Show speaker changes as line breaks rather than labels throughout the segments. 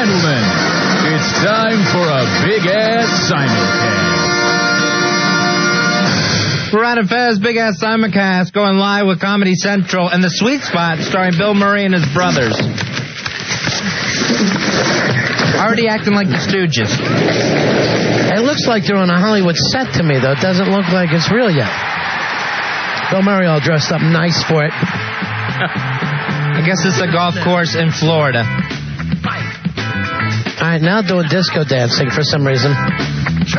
gentlemen, it's time for a big-ass simulcast.
We're out of Fez, BigASS Simulcast, going live with Comedy Central and The Sweet Spot, starring Bill Murray and his brothers. Already acting like the Stooges.
It looks like they're on a Hollywood set to me, though. It doesn't look like it's real yet. Bill Murray all dressed up nice for it.
I guess it's a golf course in Florida.
All right, now doing disco dancing for some reason.
It's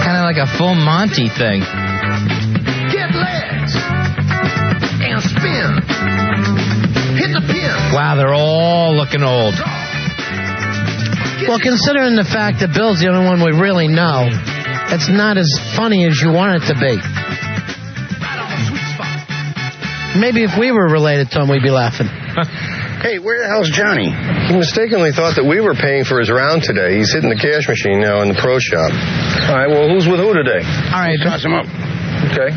kind of like a full Monty thing.
Get legs and spin. Hit the pin.
Wow, they're all looking old.
Well, considering the fact that Bill's the only one we really know, it's not as funny as you want it to be. Maybe if we were related to him, we'd be laughing.
Hey, where the hell's Johnny?
He mistakenly thought that we were paying for his round today. He's hitting the cash machine now in the pro shop. All right, well, who's with who today?
All right.
Toss him up.
Okay,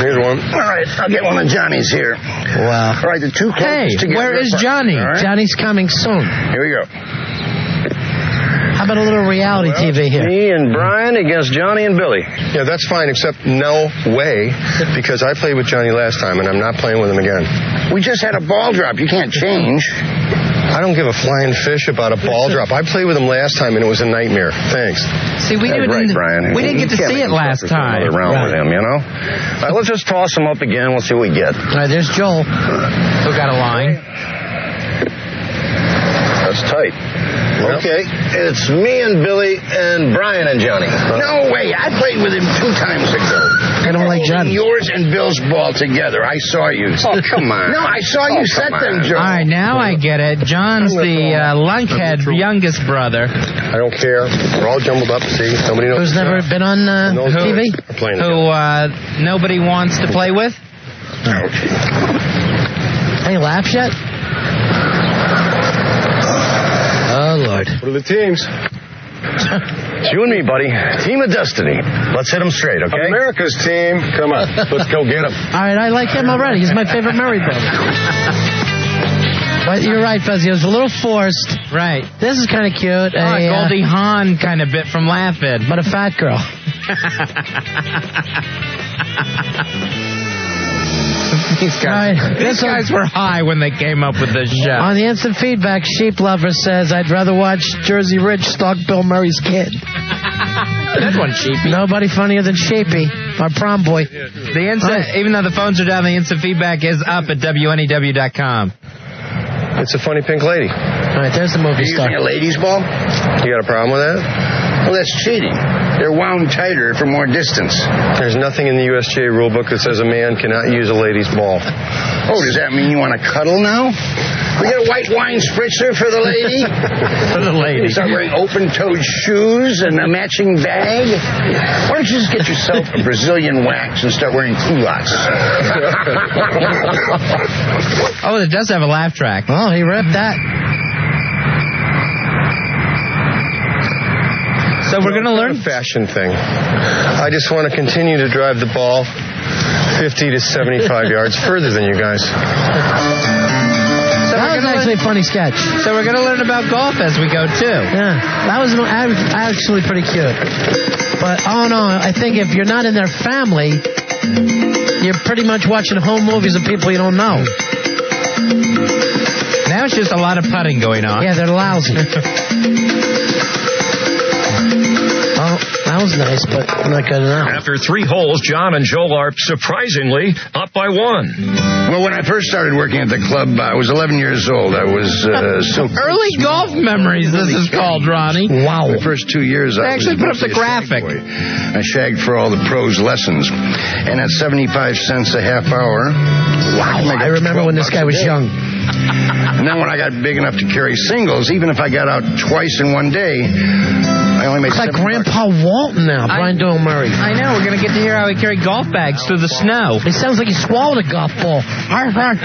here's one.
All right, I'll get one of Johnny's here.
Wow.
All right, the two closest together.
Where is Johnny?
Right.
Johnny's coming soon.
Here we go.
How about a little reality TV here?
Me and Brian against Johnny and Billy. Yeah, that's fine, except no way, because I played with Johnny last time, and I'm not playing with him again.
We just had a ball drop. You can't change.
I don't give a flying fish about a ball drop. I played with him last time, and it was a nightmare. Thanks.
See, we didn't get to see it last time.
Another round with him, you know? All right, let's just toss him up again. We'll see what we get.
All right, there's Joel.
Who got a line?
That's tight.
Okay, it's me and Billy and Brian and Johnny. No way, I played with him 2 times ago.
I don't like Johnny.
Yours and Bill's ball together. I saw you. Oh, come on. No, I saw you set them, Joe.
All right, now I get it. John's the lunkhead youngest brother.
I don't care. We're all jumbled up. See, nobody knows.
Who's never been on TV?
Who nobody wants to play with?
Any laughs yet? Oh, Lord.
What are the teams?
It's you and me, buddy. Team of Destiny. Let's hit them straight, okay?
America's team. Come on. Let's go get him.
All right, I like him already. He's my favorite Murray brother. But you're right, Fuzzy. It was a little forced.
Right.
This is kind of cute.
A Goldie Hawn kind of bit from Laughing.
But a fat girl.
These guys were high when they came up with this show.
On the instant feedback, Sheep Lover says, I'd rather watch Jersey Rich stalk Bill Murray's kid.
Good one, Sheepy.
Nobody funnier than Sheepy, our prom boy.
The instant, even though the phones are down, the instant feedback is up at WNEW.com.
It's a funny pink lady.
All right, there's the movie star.
Using a ladies' ball?
You got a problem with that?
Well, that's cheating. They're wound tighter for more distance.
There's nothing in the USGA rulebook that says a man cannot use a lady's ball.
Oh, does that mean you want to cuddle now? We get a white wine spritzer for the lady?
For the lady.
You start wearing open-toed shoes and a matching bag? Why don't you just get yourself a Brazilian wax and start wearing culottes?
Oh, it does have a laugh track.
Oh, he ripped that.
So we're going to learn
a fashion thing. I just want to continue to drive the ball 50 to 75 yards further than you guys.
That was actually a funny sketch.
So we're going to learn about golf as we go, too.
Yeah, that was actually pretty cute. But, oh, no, I think if you're not in their family, you're pretty much watching home movies of people you don't know.
Now it's just a lot of putting going on.
Yeah, they're lousy. Oh, that was nice, but not good enough.
After 3 holes, John and Joel are surprisingly up by 1.
Well, when I first started working at the club, I was 11 years old. I was so
early golf memories, this is called, Ronnie.
Wow. The first 2 years,
I actually put up the graphic.
I shagged for all the pros' lessons. And at 75 cents a half hour,
wow, I remember when this guy was young.
And then when I got big enough to carry singles, even if I got out twice in one day, I only made
$7. It's like Grandpa Walton now, Brian Doyle Murray.
I know, we're going to get to hear how he carried golf bags through the snow.
It sounds like he swallowed a golf ball.
Come back.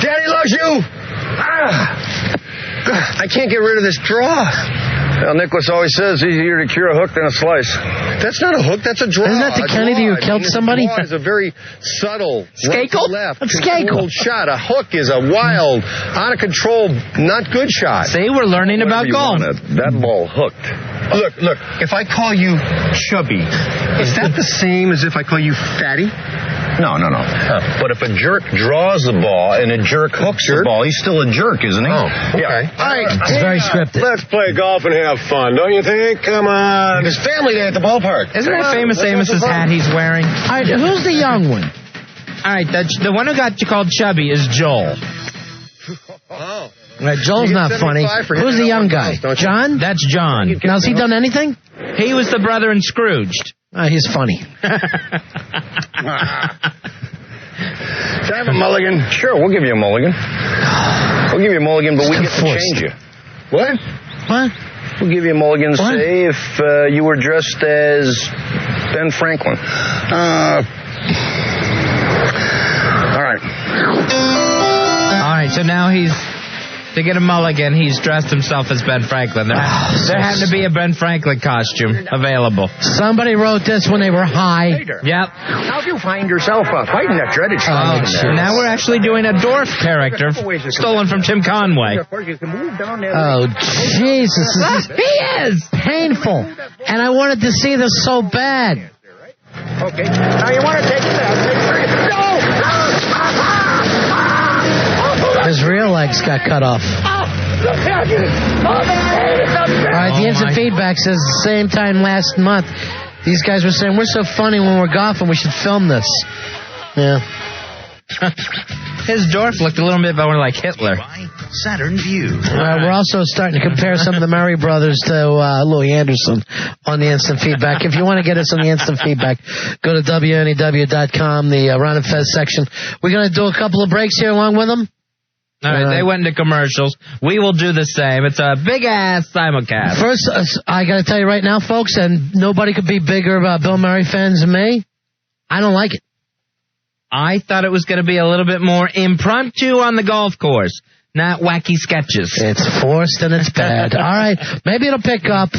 Daddy loves you.
I can't get rid of this draw. Well, Nicholas always says easier to cure a hook than a slice. That's not a hook, that's a draw.
Isn't that the Kennedy who killed somebody?
A draw is a very subtle,
Skakel?
right to left,
Skakel.
controlled shot. A hook is a wild, out of control, not good shot.
See, we're learning about golf.
That ball hooked.
Look, if I call you chubby, is that the same as if I call you fatty?
No. But if a jerk draws the ball and a jerk hooks the ball, he's still a jerk, isn't he?
Oh, okay.
Yeah.
All right.
It's very scripted.
Let's play golf and have fun, don't you think? Come on. It's family day at the ballpark.
Isn't that famous Amos's hat he's wearing?
All right, who's the young one?
All right, the one who got you called chubby is Joel.
Oh.
Joel's not funny. Who's the young guy? John?
That's John.
Now, has he done anything?
He was the brother in Scrooged.
He's funny.
Can I have a mulligan?
Sure, we'll give you a mulligan. We'll give you a mulligan, but we get to
Forced.
change you.
What?
What?
We'll give you a mulligan,
What?
say, if you were dressed as Ben Franklin.
All right.
All right, so now to get a mulligan, he's dressed himself as Ben Franklin. There happened to be a Ben Franklin costume available.
Somebody wrote this when they were high.
Yep.
How'd you find yourself fighting that dreaded
Oh,
shot?
now we're actually doing a dwarf character stolen from Tim Conway.
Of course, you can move down there.
Oh, Jesus. This is
He is!
painful. And I wanted to see this so bad.
Okay. Now you want to take it out.
His real legs got cut off. All right, the instant feedback says the same time last month, these guys were saying, we're so funny when we're golfing, we should film this. Yeah.
His dwarf looked a little bit more like Hitler.
Saturn View.
We're also starting to compare some of the Murray brothers to Louis Anderson on the instant feedback. If you want to get us on the instant feedback, go to WNEW.com, the Ron and Fez section. We're going to do a couple of breaks here along with them.
All right, they went into commercials. We will do the same. It's a big-ass simulcast.
First, I got to tell you right now, folks, and nobody could be bigger Bill Murray fans than me, I don't like it.
I thought it was going to be a little bit more impromptu on the golf course, not wacky sketches.
It's forced and it's bad. All right, maybe it'll pick up.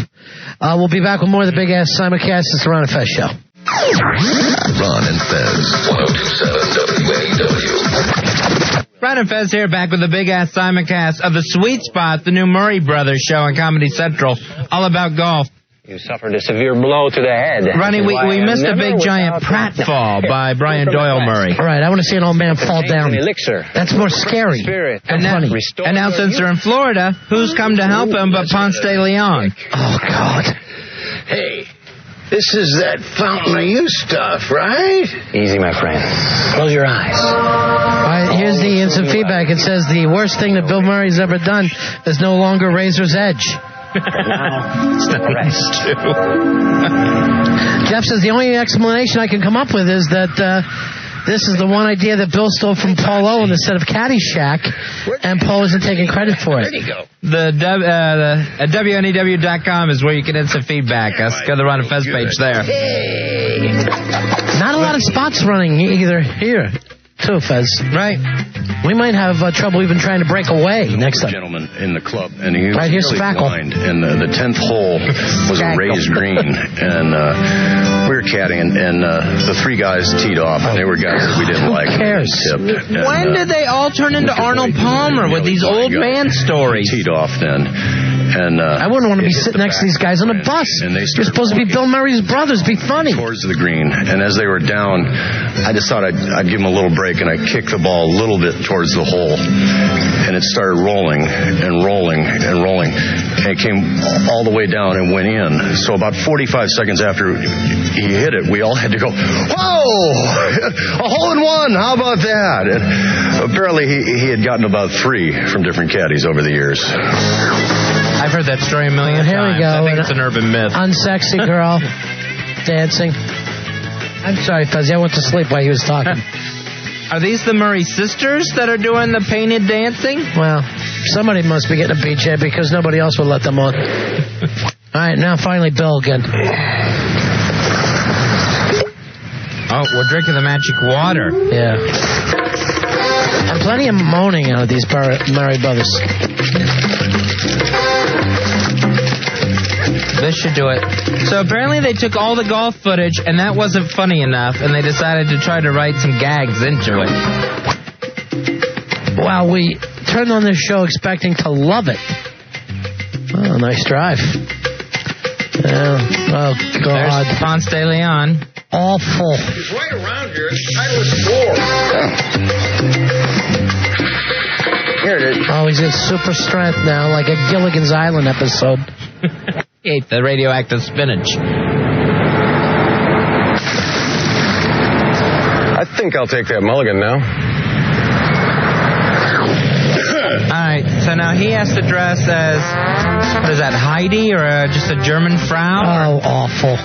We'll be back with more of the big-ass simulcast. It's the Ron and Fez Show.
Ron and Fez, 102.7 WAW.
Ron and Fez here, back with the big-ass simulcast of The Sweet Spot, the new Murray Brothers show on Comedy Central, all about golf.
You suffered a severe blow to the head.
Ronnie, we missed a big giant pratfall by Brian Doyle Murray.
All right, I want to see an old man fall down.
Elixir.
That's more scary.
And now,
funny.
and now since they're in Florida, who's come to help him but Ponce de Leon?
Oh, God.
Hey, this is that fountain of youth stuff, right?
Easy, my friend. Close your eyes.
All right, here's the instant feedback. It says the worst thing that Bill Murray's ever done is no longer Razor's Edge. Jeff says the only explanation I can come up with is that this is the one idea that Bill stole from Paul Owen instead of Caddyshack, and Paul isn't taking credit for it.
The WNEW.com is where you can instant feedback us. Go to the Ron and Fez page there.
Not a lot of spots running either here, too, Fez.
Right.
We might have trouble even trying to break away next time.
Gentleman in the club, and he was
Right, here's
really
Spackle.
blind, and the 10th hole was a raised green, and we were caddying, and the three guys teed off, and they were guys that we didn't
Who
like.
cares?
Tipped, and,
When did they all turn into Arnold Palmer with these old man stories?
Teed off then, and
I wouldn't want to be sitting next to these guys on a bus.
And they
You're supposed to be Bill Murray's brothers. Be funny.
towards the green, and as they were down, I just thought I'd give them a little break, and I kicked the ball a little bit towards the hole, and it started rolling and rolling and rolling, and it came all the way down and went in. So about 45 seconds after he hit it, we all had to go, whoa, a hole in one, how about that? And apparently he had gotten about 3 from different caddies over the years.
I've heard that story a million
Here
times.
we go.
I think it's an urban myth.
Unsexy girl dancing. I'm sorry, Fuzzy. I went to sleep while he was talking.
Are these the Murray sisters that are doing the painted dancing?
Well, somebody must be getting a BJ because nobody else would let them on. All right, now finally Bill again.
Oh, we're drinking the magic water.
Yeah. And plenty of moaning out of these Murray brothers.
This should do it. So apparently they took all the golf footage, and that wasn't funny enough, and they decided to try to write some gags into it.
Wow, we turned on this show expecting to love it. Oh, nice drive. Oh, God.
There's Ponce de Leon.
Awful.
He's right around here. I was 4.
Here it is.
Oh, he's in super strength now, like a Gilligan's Island episode.
He ate the radioactive spinach.
I think I'll take that mulligan now.
All right, so now he has to dress as, what is that, Heidi or just a German Frau?
Oh, awful.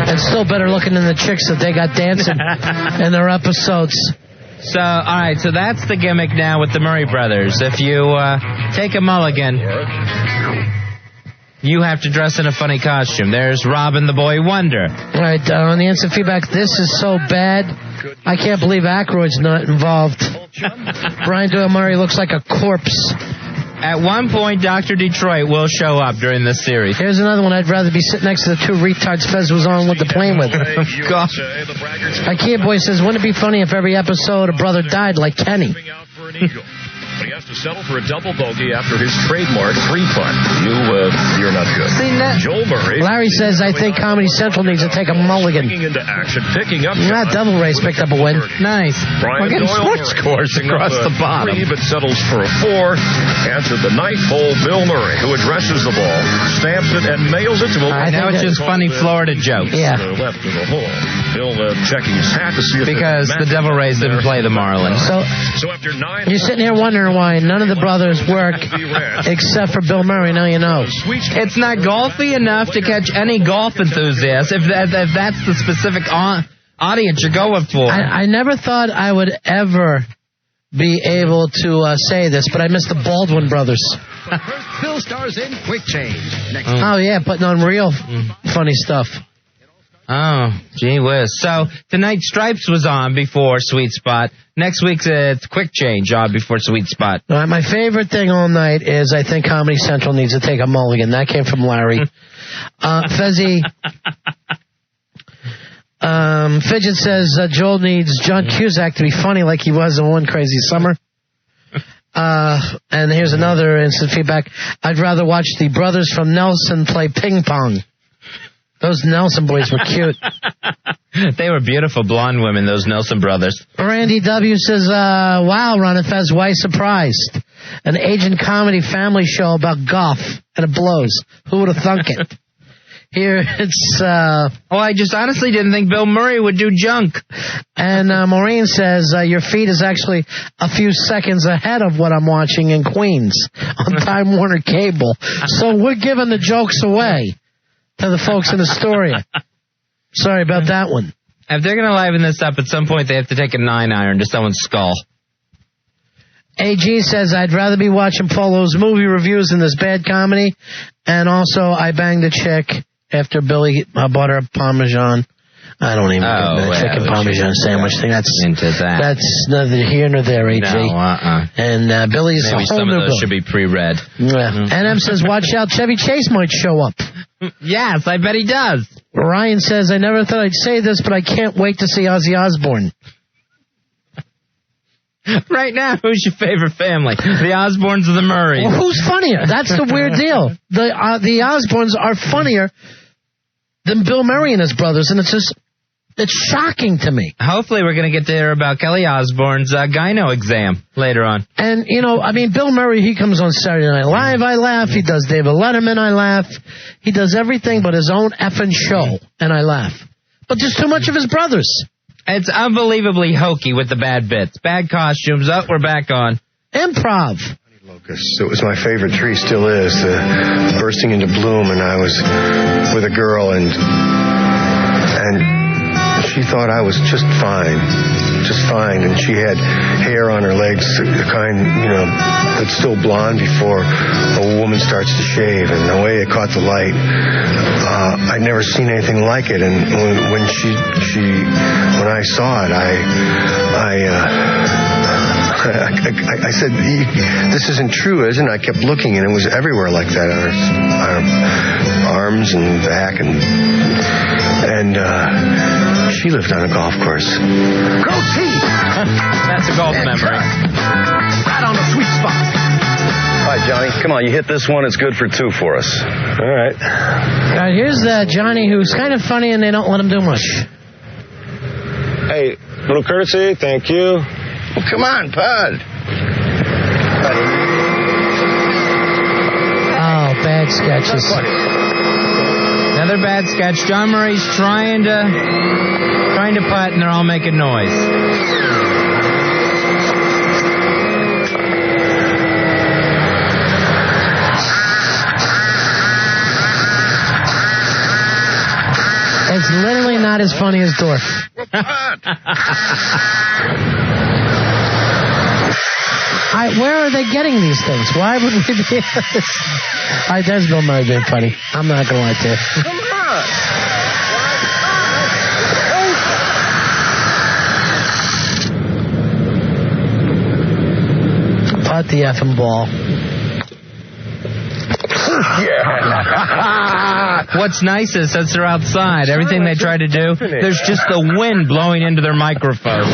And still better looking than the chicks that they got dancing in their episodes.
So, all right, so that's the gimmick now with the Murray brothers. If you take a mulligan, you have to dress in a funny costume. There's Robin the Boy Wonder.
All right, on the instant feedback, this is so bad, I can't believe Aykroyd's not involved. Brian Doyle Murray looks like a corpse.
At one point, Dr. Detroit will show up during this series.
Here's another one. I'd rather be sitting next to the two retards Fez was on with the plane with.
God.
IKEA Boy says, wouldn't it be funny if every episode a brother died like Kenny?
He has to settle for a double bogey after his trademark 3-putt. You're not good.
See,
Joel Murray.
Larry says, I think Comedy Central needs to take a mulligan.
Into action, picking up.
Not Double Race picked up a win.
Nice.
Brian
We're getting
Doyle
sports
Murray
scores across the bottom.
3, but settles for a 4. Answered the 9th hole, Bill Murray, who addresses the ball, stamps it, and mails it to a...
Now it's just funny Florida jokes.
Yeah.
Left of the hole. Bill checking his hat to see if...
Because the Devil Rays didn't play the Marlins.
So
after 9...
you're sitting here wondering why none of the brothers work except for Bill Murray. Now you know.
It's not golfy enough to catch any golf enthusiasts if that's the specific audience you're going for.
I never thought I would ever be able to say this, but I miss the Baldwin brothers.
Bill stars in Quick Change.
Oh, yeah, putting on real funny stuff.
Oh, gee whiz. So, tonight Stripes was on before Sweet Spot. Next week's it's Quick Change on before Sweet Spot.
All right, my favorite thing all night is I think Comedy Central needs to take a mulligan. That came from Larry. Fezzi... Fidget says Joel needs John Cusack to be funny like he was in One Crazy Summer. And here's another instant feedback. I'd rather watch the brothers from Nelson play ping pong. Those Nelson boys were cute.
They were beautiful blonde women, those Nelson brothers.
Randy W. says, wow, Ron and Fez, why surprised? An Asian comedy family show about golf, and it blows. Who would have thunk it? Here it's...
I just honestly didn't think Bill Murray would do junk.
And Maureen says, your feed is actually a few seconds ahead of what I'm watching in Queens on Time Warner Cable. So we're giving the jokes away to the folks in Astoria. Sorry about that one.
If they're going to liven this up, at some point they have to take a 9-iron to someone's skull.
AG says, I'd rather be watching Polo's movie reviews than this bad comedy. And also, I banged a chick after Billy bought her a Parmesan. I don't even know the chicken Parmesan sandwich thing. That's neither here nor there, AG.
No,
And Billy's
maybe some of those should be pre-read.
Yeah. NM says, watch out, Chevy Chase might show up.
Yes, I bet he does.
Ryan says, I never thought I'd say this, but I can't wait to see Ozzy Osbourne.
Right now, who's your favorite family? The Osbournes or the Murrays?
Well, who's funnier? That's the weird deal. The Osbournes are funnier than Bill Murray and his brothers, and it's shocking to me.
Hopefully we're going to get to hear about Kelly Osbourne's gyno exam later on.
And, Bill Murray, he comes on Saturday Night Live, I laugh. He does David Letterman, I laugh. He does everything but his own effing show, and I laugh. But there's too much of his brothers.
It's unbelievably hokey with the bad bits. Bad costumes. We're back on.
Improv.
Locust. It was my favorite tree, still is. Bursting into bloom, and I was with a girl, and she thought I was just fine, and she had hair on her legs, the kind, that's still blonde before a woman starts to shave, and the way it caught the light, I'd never seen anything like it, and when I saw it, I said, this isn't true, isn't it? I kept looking, and it was everywhere like that on her arms and back, and she lived on a golf course.
Goatee!
That's a golf memory.
Right on the sweet spot.
All right, Johnny, come on. You hit this one. It's good for 2 for us.
All right.
All right, here's Johnny, who's kind of funny, and they don't let him do much.
Hey, little courtesy. Thank you.
Well, come on, Bud.
Oh, bad sketches.
Another bad sketch. John Murray's trying to putt, and they're all making noise.
It's literally not as funny as Dorf. Where are they getting these things? Why would we be this? All right, there's Bill Murray being funny. I'm not going to lie to you.
Come on.
Putt the effing ball.
What's nice is since they're outside, everything they try to do, there's just the wind blowing into their microphone.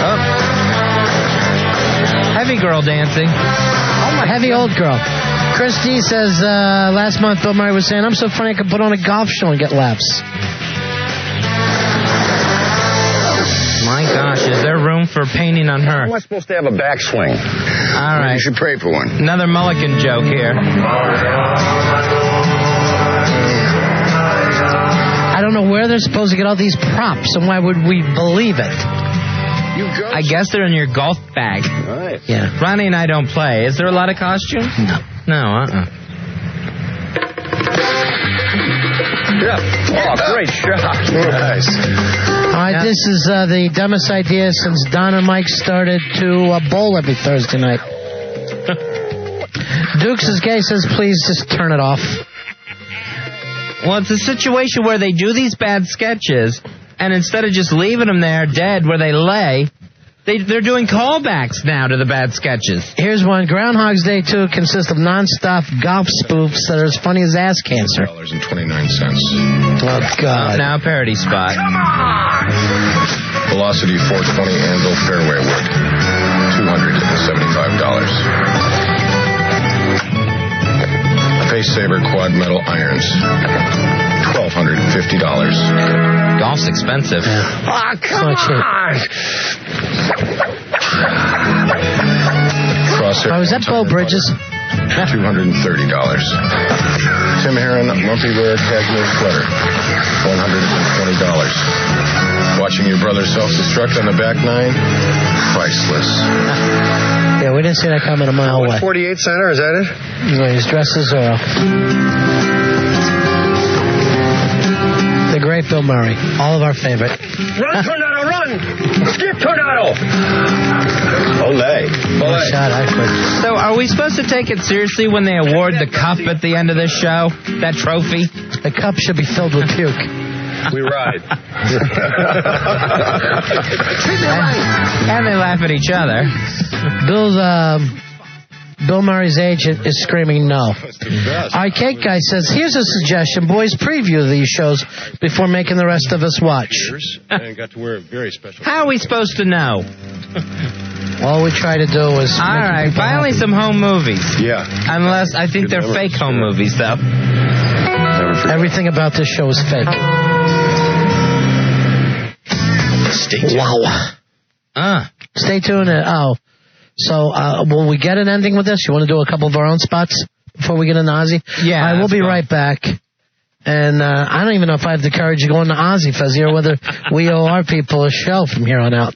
Oh. Heavy girl dancing.
Oh, my heavy old girl. Chris D says, last month Bill Murray was saying, I'm so funny I could put on a golf show and get laughs.
My gosh, is there room for painting on her?
How am I supposed to have a backswing?
All right.
You should pray for one.
Another Mulligan joke here.
I don't know where they're supposed to get all these props, and why would we believe it?
I guess they're in your golf bag.
Right.
Yeah.
Ronnie and I don't play. Is there a lot of costumes? No,
Yeah. Oh, great shot. Nice.
All right, this is the dumbest idea since Don and Mike started to bowl every Thursday night. Dukes is gay says, please just turn it off.
Well, it's a situation where they do these bad sketches, and instead of just leaving them there dead where they lay, they're doing callbacks now to the bad sketches.
Here's one. Groundhog's Day 2 consists of non-stop golf spoofs that are as funny as ass cancer.
$2.29.
Oh, God.
Now a parody spot.
Velocity 420 Anvil Fairway Wood. $275. Face Saver Quad Metal Irons. $1,250.
Golf's expensive.
Yeah.
Oh, come on.
Crosshair.
Oh, is that Bo Bridges?
$230. Tim Heron Lumpy Wear Cashmere Sweater. $120. Watching your brother self-destruct on the back nine? Priceless.
Yeah, we didn't see that coming a mile away.
48 center, is that it?
No, his dress is the great Bill Murray. All of our favorite.
Run, Tornado, run! Skip, Tornado!
Olay.
Nice shot, actually.
So are we supposed to take it seriously when they award the cup at the end of this show? That trophy?
The cup should be filled with puke.
We ride.
And they laugh at each other.
Bill Murray's agent is screaming no. Our cake guy says, here's a suggestion. Boys, preview these shows before making the rest of us watch.
And got to wear a very special.
How are we supposed to know?
All we try to do is...
All right, finally some home movies.
Yeah.
Unless, I think they're fake home movies, though.
Everything about this show is fake.
Stay tuned.
Wow. Stay tuned. So, will we get an ending with this? You want to do a couple of our own spots before we get into Ozzy?
Yeah.
All right, we'll be right back. And I don't even know if I have the courage to go into Ozzy Fuzzy or whether we owe our people a show from here on out.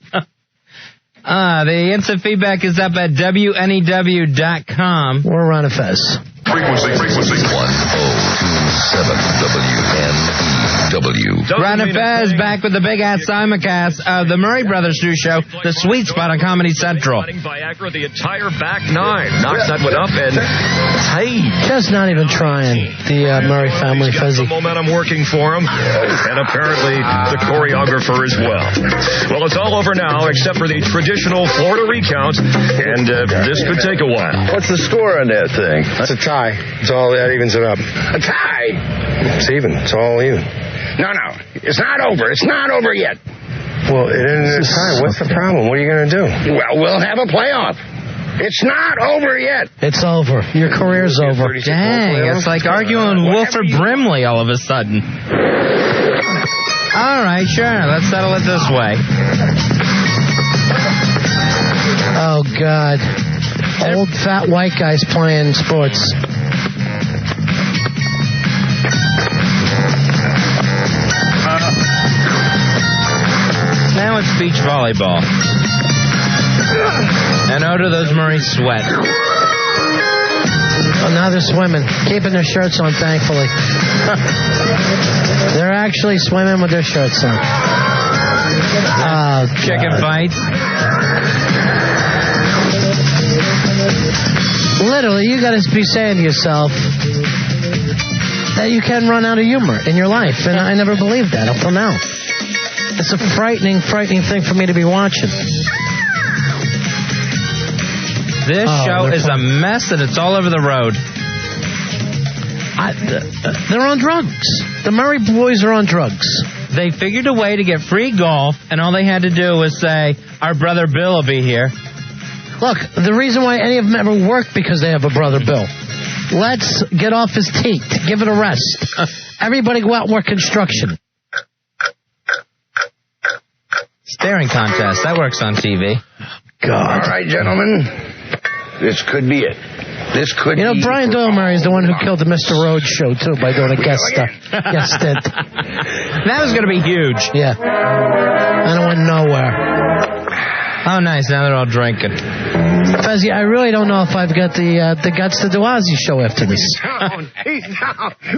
The instant feedback is up at WNEW.com.
We're Ron and Fez.
Frequency 1027 WNEW.
Ron and Fez back with the big-ass simulcast of the Murray Brothers new show, The Sweet Spot on Comedy Central.
Viagra the entire back nine. Knocks that one up and tight.
Just not even trying. The Murray family, Fezzy.
The momentum working for him, and apparently the choreographer as well. Well, it's all over now, except for the traditional Florida recount, and this could take a while.
What's the score on that thing?
It's a tie. It's all that evens it up.
A tie?
It's even. It's all even.
No. It's not over. It's not over yet.
Well, it isn't a tie. What's the problem? What are you going to do?
Well, we'll have a playoff. It's not over yet.
It's over. Your career's over.
Dang, it's like arguing with Wilford Brimley all of a sudden. All right, sure. Let's settle it this way.
Oh, God. Old fat white guys playing sports.
Now it's beach volleyball. And oh, do those Murrays sweat.
Well, now they're swimming. Keeping their shirts on, thankfully. They're actually swimming with their shirts on. Oh,
chicken fights.
Literally, you got to be saying to yourself that you can run out of humor in your life. And I never believed that up till now. It's a frightening thing for me to be watching.
This show is a mess, and it's all over the road.
They're on drugs. The Murray boys are on drugs.
They figured a way to get free golf, and all they had to do was say, our brother Bill will be here.
Look, the reason why any of them ever work because they have a brother Bill. Let's get off his teat. Give it a rest. Everybody go out and work construction.
Staring contest. That works on TV.
God.
All right, gentlemen. This could be it. This could be...
You know, Brian Doyle Murray is the one who killed the Mr. Rhodes show, too, by doing a guest stint.
That was going to be huge.
Yeah. And it went nowhere.
Oh, nice. Now they're all drinking.
Fezzy, I really don't know if I've got the guts to do Ozzy's show after this.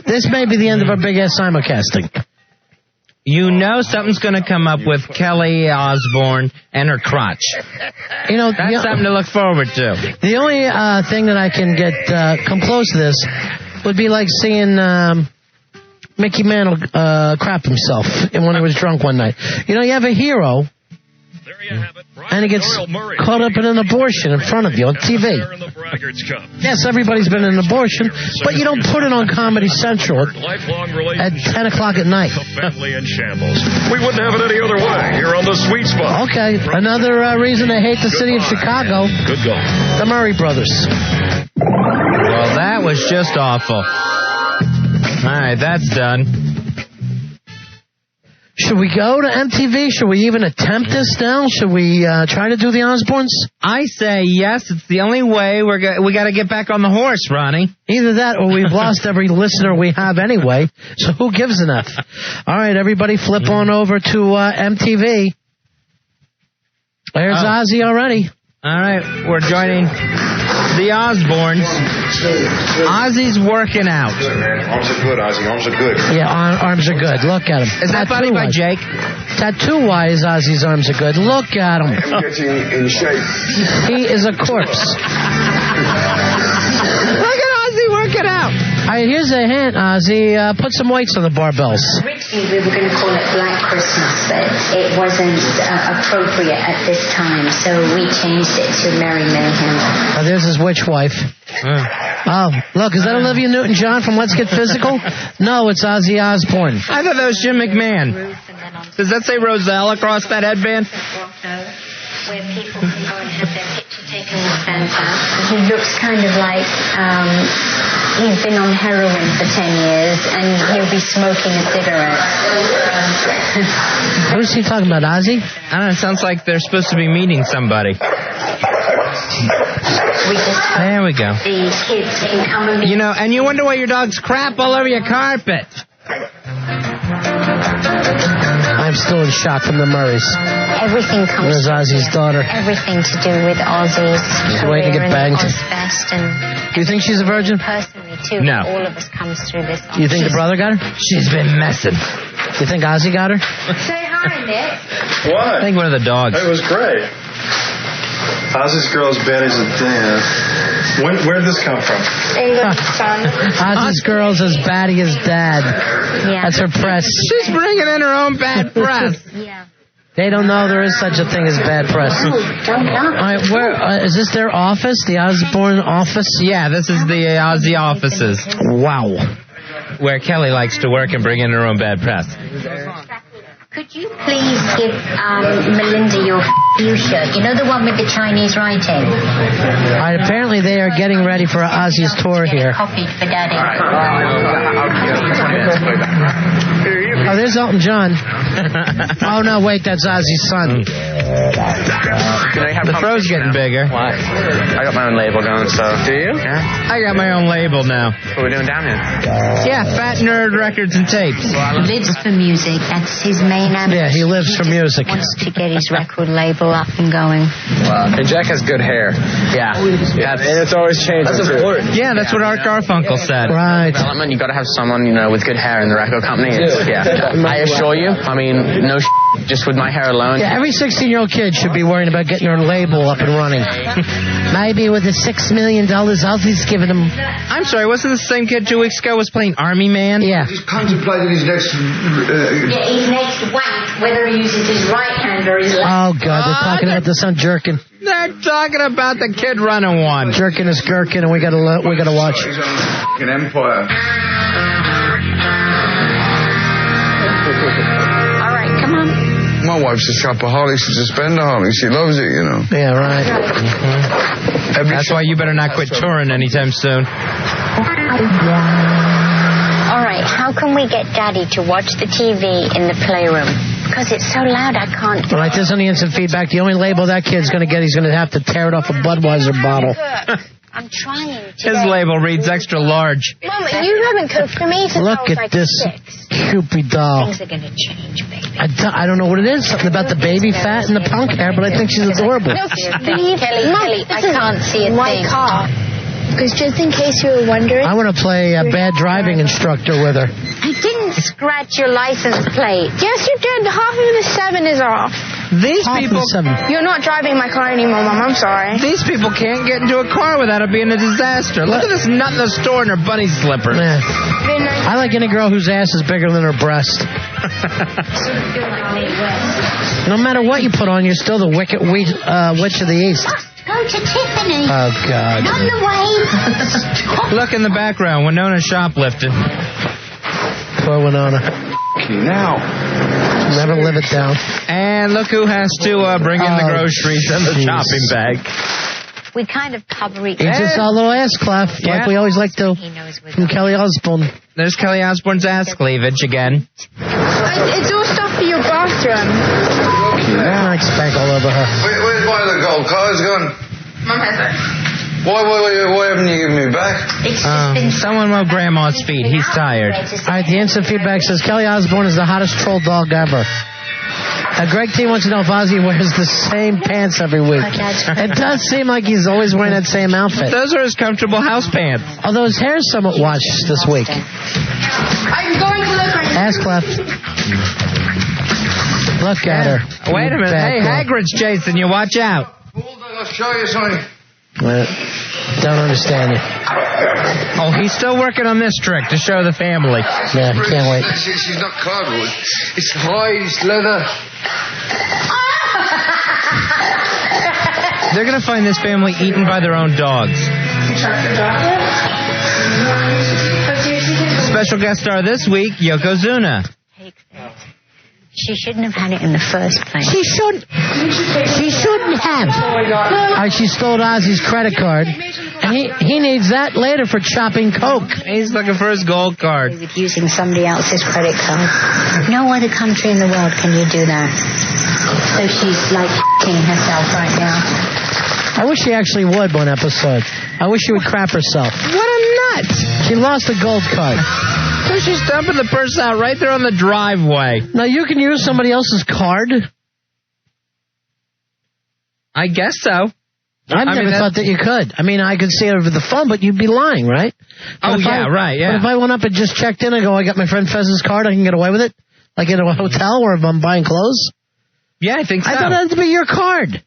This may be the end of our big-ass simulcasting.
You know something's going to come up with Kelly Osbourne and her crotch.
You know,
that's something to look forward to.
The only thing that I can get come close to this would be like seeing Mickey Mantle crap himself when he was drunk one night. You know, you have a hero, and he gets caught up in an abortion in front of you on TV. Yes, everybody's been in an abortion, but you don't put it on Comedy Central at 10 o'clock at night.
Family in shambles. We wouldn't have it any other way here on the Sweet Spot.
Okay, another reason to hate the city of Chicago.
Good going.
The Murray Brothers.
Well, that was just awful. All right, that's done.
Should we go to MTV? Should we even attempt this now? Should we try to do the Osbournes?
I say yes. It's the only way we got to get back on the horse, Ronnie.
Either that or we've lost every listener we have anyway, so who gives an F? All right, everybody flip on over to MTV. There's Ozzy already.
All right, we're joining the Osbournes. Ozzy's working out.
Good, man. Arms are good, Ozzy. Arms are good.
Yeah, arms are good. Look at him.
Is that funny by Jake?
Tattoo-wise, Ozzy's arms are good. Look at him.
I'm getting in shape.
He is a corpse.
Look at Ozzy working out.
All right, here's a hint, Ozzy. Put some weights on the barbells.
Originally, we were going to call it Black Christmas, but it wasn't appropriate at this time, so we changed it to Merry Mayhem.
Oh, there's his witch wife. Oh, look, is that Olivia Newton-John from Let's Get Physical? No, it's Ozzy Osbourne.
I thought that was Jim McMahon. Does that say Roselle across that headband?
Where people can go and have their picture taken with Santa. He looks kind of like he's been on heroin for 10 years and he'll be smoking a cigarette.
Who's he talking about, Ozzy?
I don't know, it sounds like they're supposed to be meeting somebody. There we go.
The kids can come and
you know, and you wonder why your dog's crap all over your carpet.
I'm still in shock from the Murrays.
Everything comes.
There's Ozzy's daughter.
Everything to do with Ozzy's
She's waiting to get banged.
Best and
do you think she's a virgin?
Personally, too.
No.
All of us comes through this.
You think the brother got her?
She's been messing.
You think Ozzy got her?
Say hi, Nick.
What?
I think one of the dogs.
It was great. Ozzy's girl as bad as a dad. Where'd this come from?
England's son.
Ozzy's girl's as batty as Dad.
Yeah.
That's her press.
She's bringing in her own bad press.
Yeah.
They don't know there is such a thing as bad press.
Oh, don't
All right, where is this their office? The Osbourne office?
Yeah, this is the Ozzy offices.
Wow.
Where Kelly likes to work and bring in her own bad press.
Could you please give Melinda your shirt? You know the one with the Chinese writing?
All right, apparently they are getting ready for Ozzy's tour here.
Copied for Daddy.
Oh, there's Elton John. Oh, no, wait, that's Ozzy's son.
The throw's getting bigger.
What? I got my own label going, so. Do you?
Yeah. I got my own label now.
What are we doing down here?
Yeah, Fat Nerd Records and Tapes.
Lives for music. That's his main ambition.
Yeah, he lives for music.
Wants to get his record label up and going.
And Jack has good hair. Yeah. And it's always changing. That's important.
Yeah, that's what Art Garfunkel said.
Right.
Development, you got to have someone, with good hair in the record company. I assure you, no just with my hair alone.
Yeah, every 16-year-old kid should be worrying about getting their label up and running. Maybe with the $6 million Ozzy's giving them.
I'm sorry, wasn't the same kid 2 weeks ago was playing Army Man?
Yeah.
He's contemplating his next...
Yeah, his next wank, whether he uses his right hand or his left.
Oh, God, they're talking about the son jerking.
They're talking about the kid running one.
Jerking is gherkin, and we gotta watch.
An empire.
All right, come on.
My wife's a shopaholic. She's a spendaholic. She loves it,
Yeah, right.
Mm-hmm. That's why you better not quit touring anytime soon.
All right, how can we get Daddy to watch the TV in the playroom? Because it's so loud, I can't.
All right, there's only instant feedback. The only label that kid's going to get, he's going to have to tear it off a Budweiser bottle.
I'm trying to.
His label reads extra large.
Mama, you haven't cooked for me since
Look
I was
at
like
this
6.
Cupid doll.
Things are going to change, baby.
I don't know what it is. Something about the baby fat and the punk hair, but I think she's adorable.
No, Kelly, I can't see a thing.
Car. Because just in case you were wondering...
I want to play a bad driving instructor with her.
I didn't scratch your license plate.
Yes, you did. Half of the 7 is off.
These people...
You're not driving my car anymore, Mom. I'm sorry.
These people can't get into a car without it being a disaster. Look at this nut in the store in her bunny slippers.
Yeah. I like any girl whose ass is bigger than her breast. No matter what you put on, you're still the wicked witch of the East.
Go to Tiffany.
Oh, God.
On the way.
Look in the background. Winona's shoplifting.
Poor Winona.
Now.
Never live it down.
And look who has to bring in the groceries and the shopping bag.
We kind of cover each
He just saw a little ass clef, like we always like to, from Kelly Osbourne.
There's Kelly Osbourne's ass cleavage again.
It's all stuff for your bathroom.
I spank all over her.
Where's my other gold card's gone?
Mom has it.
Why haven't you given me back?
Someone mow Grandma's feet. He's tired.
All right, the instant feedback says Kelly Osbourne is the hottest troll dog ever. Greg T wants to know if Ozzy wears the same pants every week. It does seem like he's always wearing that same outfit.
Those are his comfortable house pants.
Although his hair's somewhat washed this week.
I'm going to look right now.
Ass clef. Look at her.
Wait a minute. Hey, Hagrid's chasing you. Watch out.
I'll show you something.
Don't understand it.
Oh, he's still working on this trick to show the family.
Yeah, can't wait.
She's not cardboard. It's hide, it's leather.
They're going to find this family eaten by their own dogs. Special guest star this week, Yokozuna.
She shouldn't have had it in the first place.
She shouldn't have. All right, she stole Ozzy's credit card. And he needs that later for chopping coke.
He's looking for his gold card.
With using somebody else's credit card. No other country in the world can you do that. So she's like f***ing herself right now.
I wish she actually would one episode. I wish she would crap herself.
What a nut!
She lost the gold card.
So she's dumping the purse out right there on the driveway.
Now, you can use somebody else's card?
I guess so.
I never thought that you could. I mean, I could see it over the phone, but you'd be lying, right?
Right, yeah.
But if I went up and just checked in and go, I got my friend Fez's card, I can get away with it? Like in a hotel where I'm buying clothes?
Yeah, I think so.
I thought that would be your card.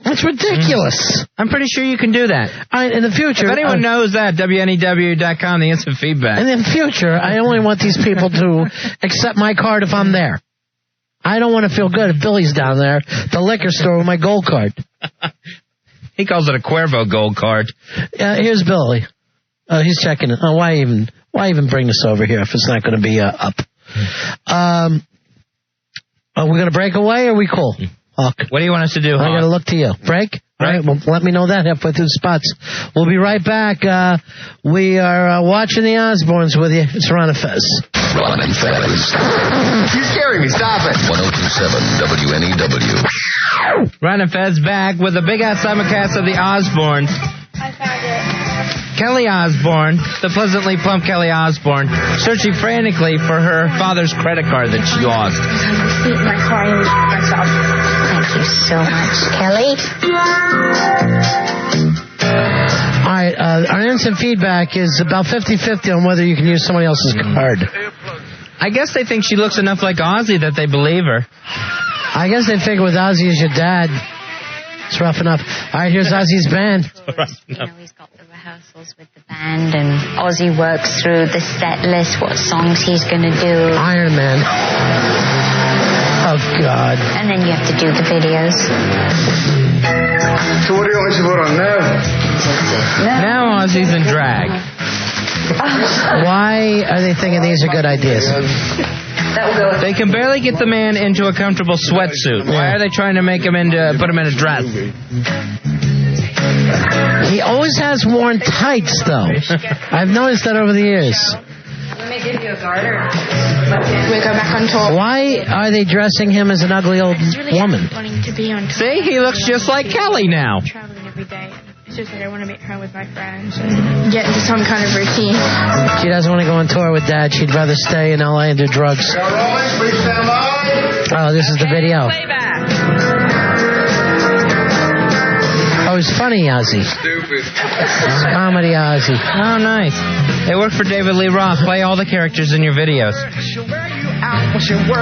That's ridiculous.
I'm pretty sure you can do that.
All right, in the future...
If anyone knows that, WNEW.com, the instant feedback.
And in the future, I only want these people to accept my card if I'm there. I don't want to feel good if Billy's down there, the liquor store with my gold card.
He calls it a Cuervo gold card.
Here's Billy. He's checking it. Why even bring this over here if it's not going to be up? Are we going to break away or are we cool? Hawk.
What do you want us to do, Hawk?
I got to look to you. Break? All right, well, let me know that halfway through the spots. We'll be right back. We are watching the Osbournes with you. It's Ron and Fez.
Ron and Fez.
You're scaring me. Stop it.
102.7 WNEW.
Ron and Fez back with the BigASS Simulcast of the Osbournes.
I found it.
Kelly Osbourne, the pleasantly plump Kelly Osbourne, searching frantically for her father's credit card that she lost.
Eat my car and myself. Thank you so much, Kelly.
All right, our instant feedback is about 50-50 on whether you can use somebody else's card.
I guess they think she looks enough like Ozzy that they believe her.
I guess they figure with Ozzy as your dad, it's rough enough. All right, here's Ozzy's band.
You know, he's got the rehearsals with the band, and Ozzy works through the set list, what songs he's going to do.
Iron Man. Oh, God.
And then you have to do the videos.
So what do you want me to put on now?
Now Ozzy's in drag.
Why are they thinking these are good ideas?
They can barely get the man into a comfortable sweatsuit. Why are they trying to make him put him in a dress?
He always has worn tights, though. I've noticed that over the years.
Let me give you a garter. We go back on tour.
Why are they dressing him as an ugly old woman?
Wanting to be on tour.
See, he looks just like Kelly now.
Traveling every day. It's just that I want to be at home with my friends and get into some kind of routine.
She doesn't want to go on tour with Dad. She'd rather stay in L.A. and do drugs. Oh, this is the video. Oh, it's funny, Ozzy.
Stupid.
It's comedy, Ozzy.
Oh, nice. They work for David Lee Roth. Play all the characters in your videos.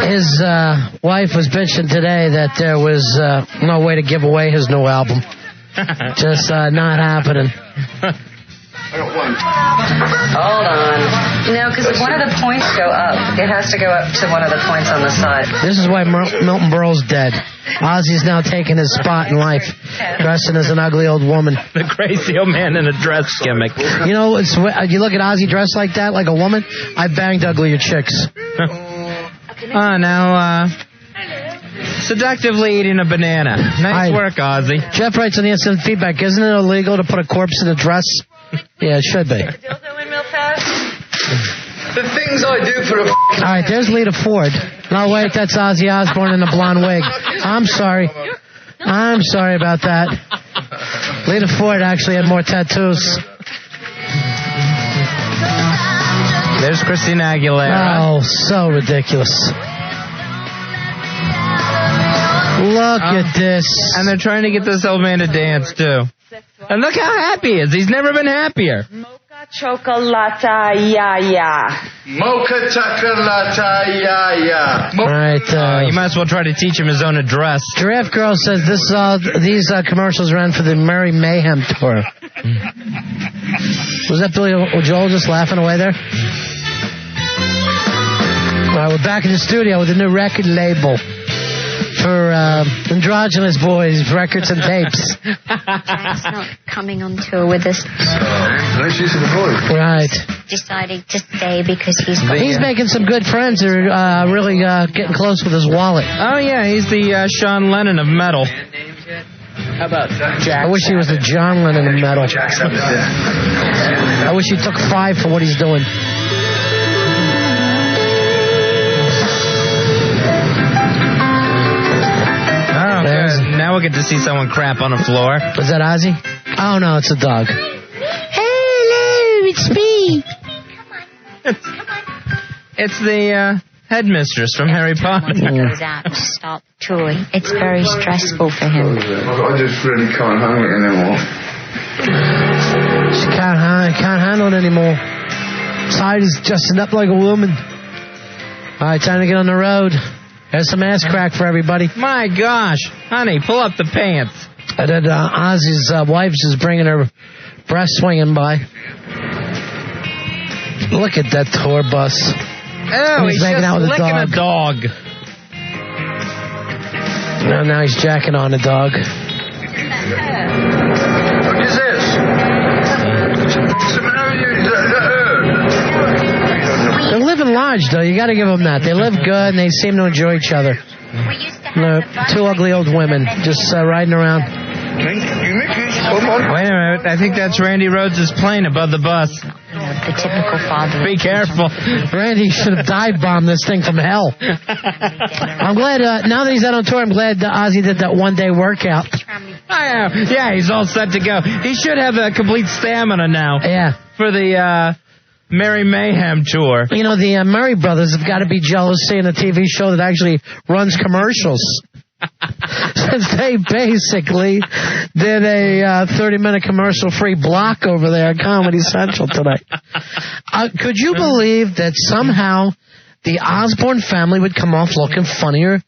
His wife was bitching today that there was no way to give away his new album. Just not happening.
Hold on. No, because if one of the points go up, it has to go up to one of the points on the side.
This is why Milton Berle's dead. Ozzy's now taking his spot in life, dressing as an ugly old woman.
The crazy old man in a dress gimmick.
You know, you look at Ozzy dressed like that, like a woman, I banged uglier chicks.
Now, seductively eating a banana. Nice work, Ozzy.
Jeff writes on the instant feedback, isn't it illegal to put a corpse in a dress? Yeah, it should be.
The things I do for a
All right, there's Lita Ford. No, wait, that's Ozzy Osbourne in a blonde wig. I'm sorry. I'm sorry about that. Lita Ford actually had more tattoos.
There's Christina Aguilera.
Oh, so ridiculous. Look at this.
And they're trying to get this old man to dance, too. And look how happy he is. He's never been happier.
Mocha chocolata, yeah.
Mocha chocolata, yeah.
All right.
You might as well try to teach him his own address.
Giraffe Girl says these commercials ran for the Merry Mayhem tour. Was that Billy Joel just laughing away there? All right, we're back in the studio with a new record label for androgynous boys, records and tapes.
Jack's not coming on tour with us.
Right.
Deciding to stay because he's
making some good friends who are really getting close with his wallet.
Oh, yeah, he's the Sean Lennon of metal. How about Jack?
I wish he was the John Lennon of metal. I wish he took 5 for what he's doing.
Now we'll get to see someone crap on the floor.
Was that Ozzy? Oh, no, it's a dog. Hello, it's me.
It's the headmistress from Harry Potter.
He goes out to start touring. It's very stressful for him.
I just really can't handle it anymore.
She can't handle it anymore. Tired is dressing up like a woman. All right, time to get on the road. There's some ass crack for everybody.
My gosh. Honey, pull up the pants.
And then Ozzy's wife is bringing her breast swinging by. Look at that tour bus.
Oh, he's
making
just
out with
licking a dog.
Now he's jacking on a dog.
What is this?
They're living large, though. You got to give them that. They live good, and they seem to enjoy each other. Two ugly old women just riding around.
Wait a minute. I think that's Randy Rhodes' plane above the bus.
The typical father.
Be careful.
Randy should have dive bombed this thing from hell. I'm glad, now that he's out on tour, I'm glad Ozzy did that one-day workout.
Yeah, he's all set to go. He should have a complete stamina now.
Yeah.
For the Merry Mayhem tour.
You know, the Murray brothers have got to be jealous seeing a TV show that actually runs commercials. Since they basically did a 30-minute commercial-free block over there at Comedy Central tonight. Could you believe that somehow the Osbourne family would come off looking funnier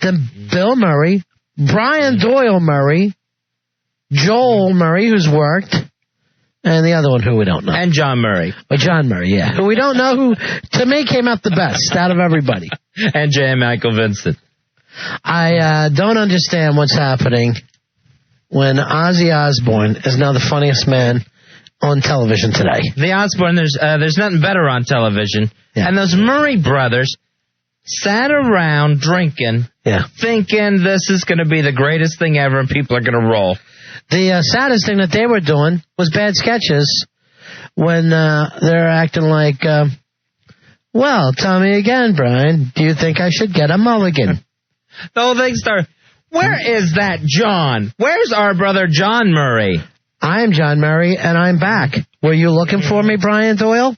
than Bill Murray, Brian Doyle Murray, Joel Murray, who's worked, and the other one who we don't know.
And John Murray.
John Murray, yeah. Who we don't know, who to me came out the best out of everybody.
And J. Michael Vincent.
I don't understand what's happening when Ozzy Osbourne is now the funniest man on television today.
The Osbourne, there's nothing better on television. Yeah. And those Murray brothers sat around drinking, thinking this is going to be the greatest thing ever and people are going to roll.
The saddest thing that they were doing was bad sketches when they're acting like, well, tell me again, Brian, do you think I should get a mulligan?
The whole thing started, where is that John? Where's our brother John Murray?
I am John Murray, and I'm back. Were you looking for me, Brian Doyle?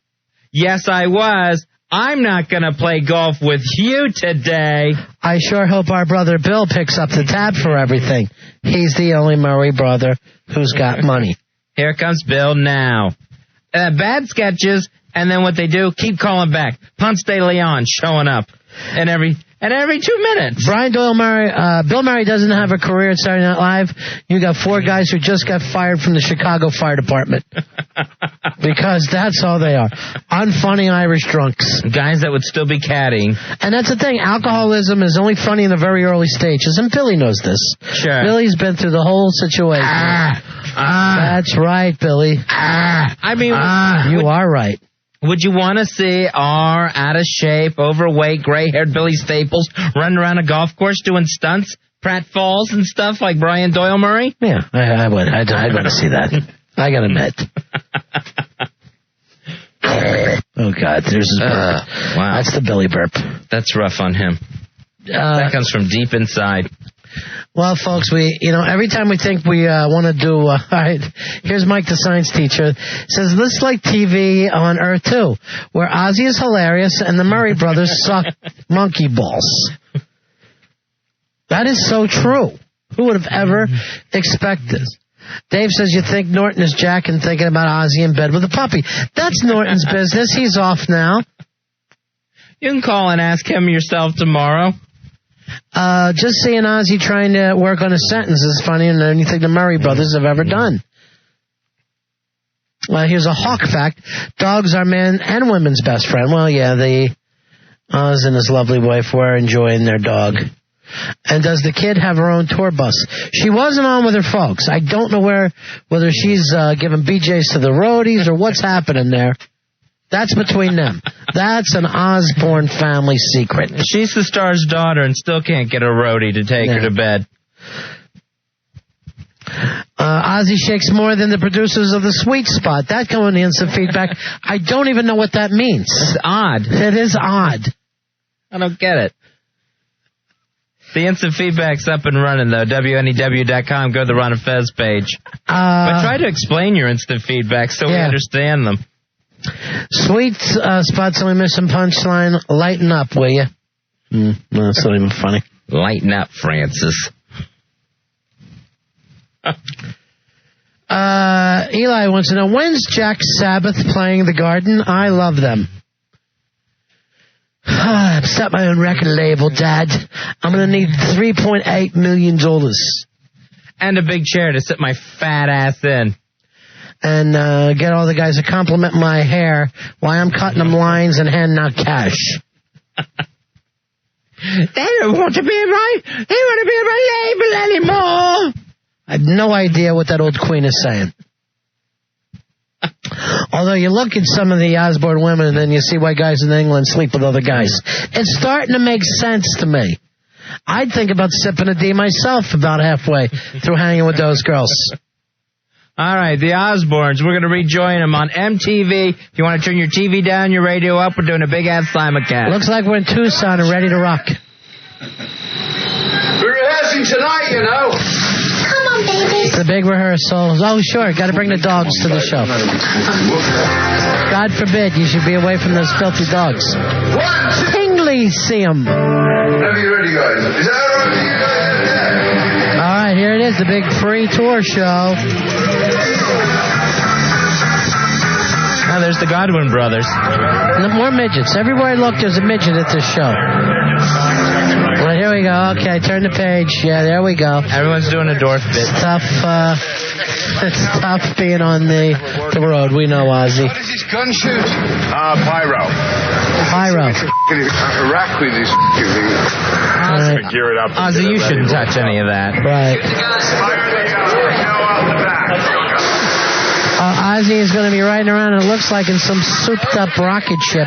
Yes, I was. I'm not going to play golf with you today.
I sure hope our brother Bill picks up the tab for everything. He's the only Murray brother who's got money.
Here comes Bill now. Bad sketches, and then what they do, keep calling back. Ponce de Leon showing up. And every 2 minutes.
Brian Doyle Murray, Bill Murray doesn't have a career at Saturday Night Live. You got 4 guys who just got fired from the Chicago Fire Department. Because that's all they are. Unfunny Irish drunks.
Guys that would still be caddying.
And that's the thing. Alcoholism is only funny in the very early stages. And Billy knows this.
Sure.
Billy's been through the whole situation. That's right, Billy. You are right.
Would you want to see our out-of-shape, overweight, gray-haired Billy Staples running around a golf course doing stunts, pratfalls and stuff like Brian Doyle Murray?
Yeah, I would. I'd want to see that. I got to admit. Oh, God, there's his burp.
Wow.
That's the Billy burp.
That's rough on him. That comes from deep inside.
Well, folks, every time we think we want to do, all right, here's Mike, the science teacher, says, this is like TV on Earth 2, where Ozzy is hilarious and the Murray brothers suck monkey balls. That is so true. Who would have ever expected? Dave says, you think Norton is jacking thinking about Ozzy in bed with a puppy. That's Norton's business. He's off now.
You can call and ask him yourself tomorrow.
Just seeing Ozzy trying to work on a sentence is funnier than anything the Murray brothers have ever done. Here's a hawk fact. Dogs are men and women's best friend. Well, yeah, Oz and his lovely wife were enjoying their dog. And does the kid have her own tour bus? She wasn't on with her folks. I don't know whether she's giving BJs to the roadies or what's happening there. That's between them. That's an Osbourne family secret.
She's the star's daughter and still can't get a roadie to take her to bed.
Ozzy shakes more than the producers of The Sweet Spot. That going in some feedback. I don't even know what that means.
It's odd.
It is odd.
I don't get it. The instant feedback's up and running, though. WNEW.com. Go to the Ron and Fez page. But try to explain your instant feedback so we understand them.
Sweet Spot's only missing punchline. Lighten up, will you? No, that's not even funny.
Lighten up, Francis.
Eli wants to know, when's Jack Sabbath playing the Garden? I love them. I've set my own record label, Dad. I'm going to need $3.8 million.
And a big chair to sit my fat ass in.
And get all the guys to compliment my hair while I'm cutting them lines and handing out cash. They don't want to be in my label anymore. I have no idea what that old queen is saying. Although you look at some of the Osbourne women and then you see why guys in England sleep with other guys. It's starting to make sense to me. I'd think about sipping a D myself about halfway through hanging with those girls.
All right, the Osbournes. We're going to rejoin them on MTV. If you want to turn your TV down, your radio up, we're doing a big-ass Simulcast.
Looks like we're in Tucson and ready to rock.
We're rehearsing tonight, you know.
Come on, baby.
It's a big rehearsal. Oh, sure, got to bring the dogs to the show. God forbid you should be away from those filthy dogs. Tingley, see them.
Have you ready, guys? Is that all right with you guys?
All right, here it is, the big free tour show.
Oh, there's the Godwin brothers.
More midgets. Everywhere I look, there's a midget at this show. Well, here we go. Okay, turn the page. Yeah, there we go.
Everyone's doing a dwarf bit.
It's tough. It's tough being on the road. We know, Ozzy.
What is this gun shoot?
Pyro.
Pyro.
Rack with this thing.
Right.
Gear it up.
Ozzy, you shouldn't touch any of that.
Right. Ozzy is going to be riding around, and it looks like in some souped-up rocket ship.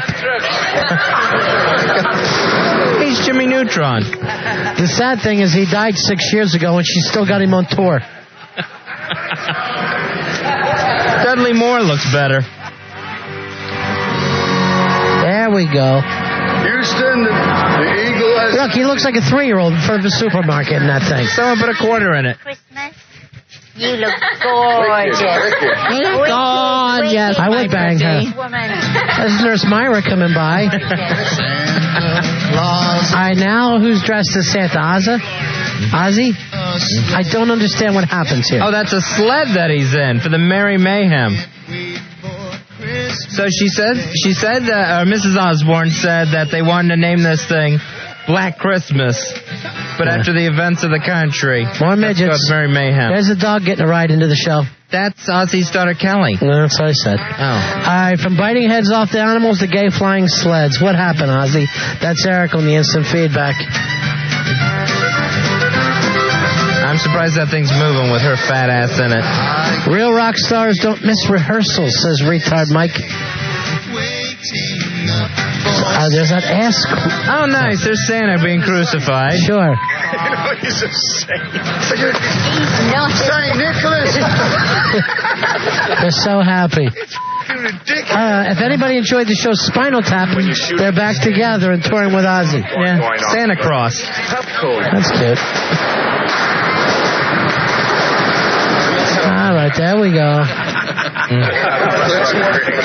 He's Jimmy Neutron.
The sad thing is he died 6 years ago, and she still got him on tour.
Dudley Moore looks better.
There we go.
Houston, the Eagle has...
Look, he looks like a 3-year-old in front of a supermarket in that thing.
Someone put a quarter in it.
Christmas. You look gorgeous.
You look gorgeous. I would bang her. There's Nurse Myra coming by. All right, now who's dressed as Santa? Ozzy? I don't understand what happens here.
Oh, that's a sled that he's in for the Merry Mayhem. So she said, Mrs. Osbourne said that they wanted to name this thing Black Christmas, but after the events of the country,
more midgets.
Merry Mayhem.
There's a dog getting a ride into the show.
That's Ozzy's daughter Kelly.
No, that's what I said.
Oh.
All right, from biting heads off the animals to gay flying sleds. What happened, Ozzy? That's Eric on the instant feedback.
I'm surprised that thing's moving with her fat ass in it.
Real rock stars don't miss rehearsals, says retard Mike. There's that ass.
Oh, nice. There's Santa being crucified.
Sure.
He's a saint.
St. Nicholas.
They're so happy. If anybody enjoyed the show Spinal Tap, they're back together and touring with Ozzy.
Yeah. Santa Cross.
That's cute. All right, there we go.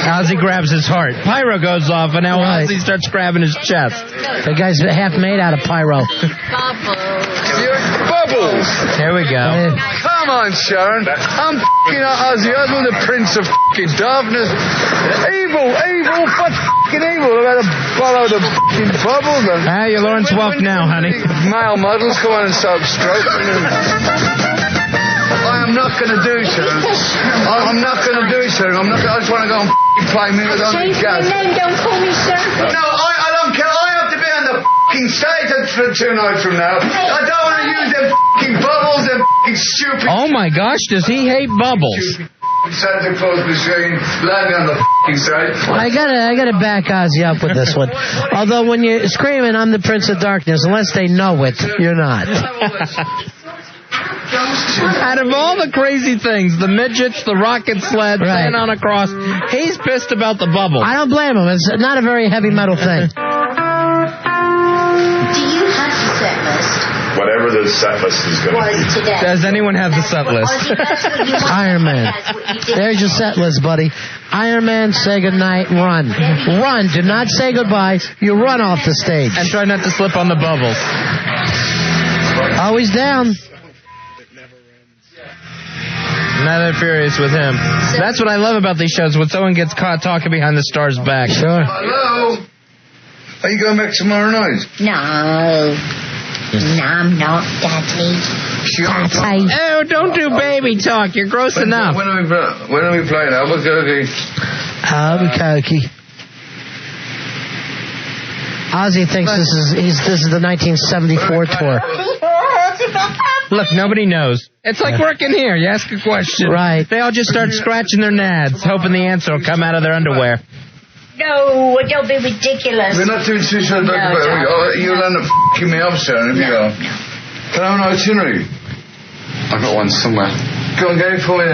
Ozzy grabs his heart. Pyro goes off, and now Ozzy starts grabbing his chest.
The guy's half made out of pyro.
Bubbles.
Here we go.
Come on, Sharon. I'm f***ing Ozzy Osbourne, the prince of f***ing darkness. Evil, but f***ing evil. I've had to follow the f***ing bubbles.
You're Lawrence Welk now, honey.
Male models come on and start stroking them. I'm not going to do, Sharon. I'm not going to do, Sharon. I just want to go and play me with
Change my name, don't call me sir.
No, I don't care. I have to be on the stage for 2 nights from now. I don't want to use them bubbles and stupid...
Oh, my gosh, does he hate bubbles?
Santa Claus machine landing on the stage.
I gotta back Ozzy up with this one. Although when you're screaming, I'm the Prince of Darkness, unless they know it, you're not.
Out of all the crazy things, the midgets, the rocket sled, Santa on a cross, he's pissed about the bubble.
I don't blame him. It's not a very heavy metal thing.
Do you have the set list?
Whatever the set list is going to be.
Today.
Does anyone have the set list?
Iron Man. There's your set list, buddy. Iron Man, say goodnight, run. Run. Do not say goodbye. You run off the stage.
And try not to slip on the bubbles.
Always down.
Neither furious with him. That's what I love about these shows, when someone gets caught talking behind the star's back.
Sure.
Hello? Are you going back tomorrow night?
No. No, I'm not, Daddy.
Oh, don't do baby talk. You're gross enough.
When are we playing Albuquerque?
Albuquerque. Ozzy thinks this is the 1974 tour.
Look, nobody knows. It's like working here. You ask a question.
Right.
They all just start scratching their nads, hoping the answer will come out of their underwear.
No, don't be ridiculous.
We're not doing too short. You'll end up f***ing me up, Sharon, if you go. Can I have an itinerary? I've got one somewhere. Go and get it for you.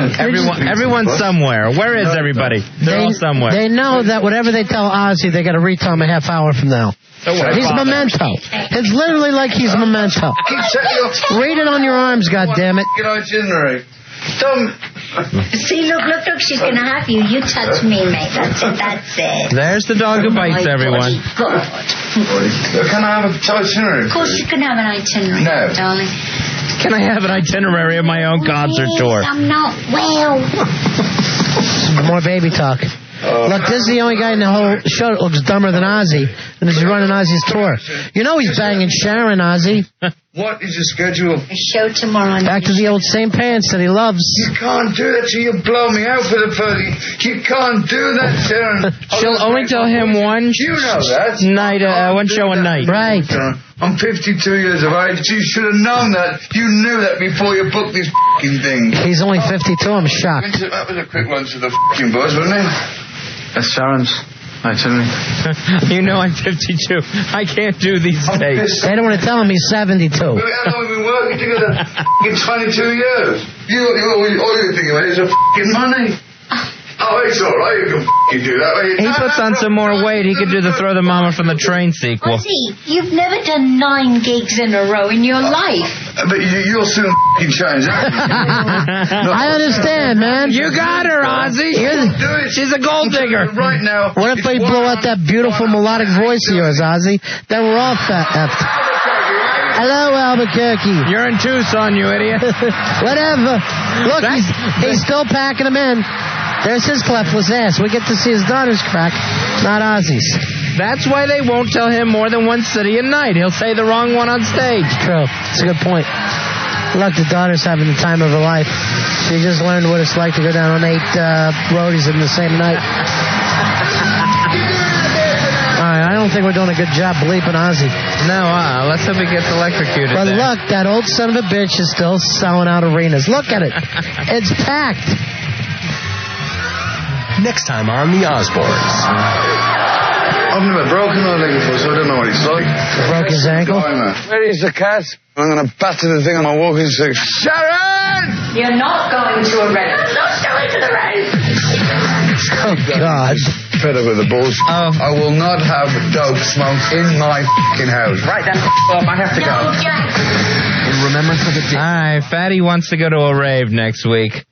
Everyone's somewhere. Where is everybody? They're all somewhere.
They know that whatever they tell Ozzy, they got to retell him a half hour from now. He's Memento. It's literally like he's Memento. Read it on your arms, goddammit.
Get an itinerary.
See, look, she's going to have you. You touch me, mate. That's it.
There's the dog who bites everyone.
God.
Can I have an itinerary?
Of course you can have an itinerary, darling.
Can I have an itinerary of my own concert tour?
I'm not well.
More baby talk. Look, this is the only guy in the whole show that looks dumber than Ozzy, and he's running Ozzy's tour. You know he's banging Sharon, Ozzy.
What is your schedule?
A show tomorrow night.
Back to the old same pants that he loves.
You can't do that till you blow me out for the party. You can't do that, Sharon.
She'll only tell him one night, one show a night.
Right.
I'm 52 years of age. You should have known that. You knew that before you booked this f***ing thing.
He's only 52. I'm shocked.
That was a quick one to the f***ing boys, wasn't it? That's Sharon's itinerary.
You know I'm 52. I can't do these dates.
They don't want to tell him he's 72.
How long have we been working together? In 22 years. All you're thinking about is a f***ing money. Oh, it's all right. You can f***ing do that.
He puts on some more weight. He could do the Throw the Mama from the Train sequel.
Ozzy, you've never done 9 gigs in a row in your life.
But you'll soon f***ing change that.
I understand, man.
You got her, Ozzy. She's a gold digger.
Right now.
What if they blow out that beautiful melodic voice of yours, Ozzy? Then we're all effed. Hello, Albuquerque.
You're in Tucson, you idiot.
Whatever. Look, he's still packing them in. There's his cleftless ass. We get to see his daughter's crack, not Ozzy's.
That's why they won't tell him more than one city a night. He'll say the wrong one on stage.
True. It's a good point. Look, the daughter's having the time of her life. She just learned what it's like to go down on 8 roadies in the same night. All right, I don't think we're doing a good job bleeping Ozzy.
No, let's hope he gets electrocuted.
But
there.
look, that old son of a bitch is still selling out arenas. Look at it. It's packed.
Next time on The Osbournes.
I've never broken my leg before, so I don't know what it's like.
Broke his ankle?
Where is the cat? I'm going to batter the thing on my walking stick. Sharon!
You're not going to a rave. I'm not going to the rave.
Oh, God.
Fed up with the bullshit. I will not have dope smoke in my f***ing house.
Right then, up. I have to go.
Remembrance of the day. All right, Fatty wants to go to a rave next week.